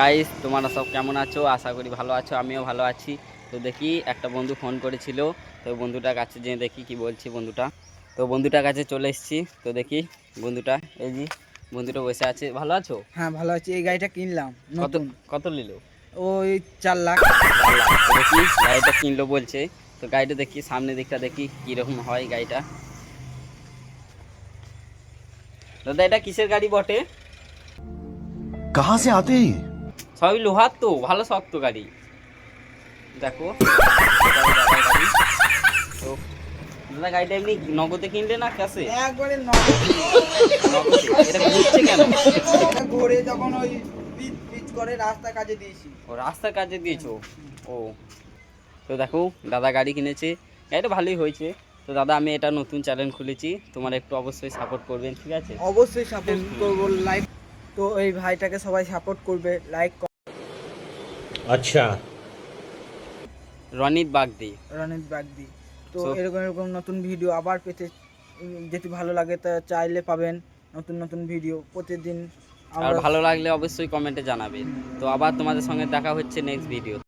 Guys, তোমরা সব কেমন আছো? আশা করি ভালো আছো, আমিও ভালো আছি। তো দেখি একটা বন্ধু ফোন করেছিল, তো বন্ধুটার কাছে যেয়ে দেখি কি বলছে বন্ধুটা। তো বন্ধুটার কাছে চলে এসেছি, তো দেখি বন্ধুটা, এই যে বন্ধুটা বসে আছে। ভালো আছো? হ্যাঁ, ভালো আছি। এই গাড়িটা কিনলাম কত নতুন। কত নিল? ওই 4 লাখ। 4 লাখ। তো দেখি গাড়িটা কিনলো বলছে। তো গাড়িটা দেখি, সামনের দিকটা দেখি কিরকম হয় গাড়িটা। দাদা, এটা কিসের গাড়ি বটে? कहाँ से आते हैं ये? সবই লোহার, তো ভালো শক্ত গাড়ি। দেখো, এটা ওই দাদার গাড়ি। তো দাদা, গাড়িটা এমনি নগদে কিনলে না ক্যাশে? একবারে নগদ। নগদে। এটা ঘুরছে কেন? এটা ঘুরে যখন ওই পিচ পিচ করে রাস্তা কাজে দিয়েছি। ও, রাস্তার কাজে দিয়েছো? ও, তো দেখো দাদা গাড়ি কিনেছে। গাড়িটা ভালোই হয়েছে। তো দাদা, আমি এটা নতুন চ্যানেল খুলেছি, তোমার একটু অবশ্যই সাপোর্ট করবেন, ঠিক আছে? অবশ্যই সাপোর্ট করবো, লাইক। তো এই ভাইটাকে সবাই সাপোর্ট করবে, লাইক। अच्छा। রনিত বাগদি। রনিত বাগদি। তো So, এরকম এরকম নতুন ভিডিও আবার পেতে যদি ভালো লাগে তা চাইলে পাবেন নতুন নতুন ভিডিও প্রতিদিন। আর আমরা ভালো লাগলে অবশ্যই কমেন্টে জানাবেন। তো আবার তোমাদের সঙ্গে দেখা হচ্ছে নেক্সট ভিডিও।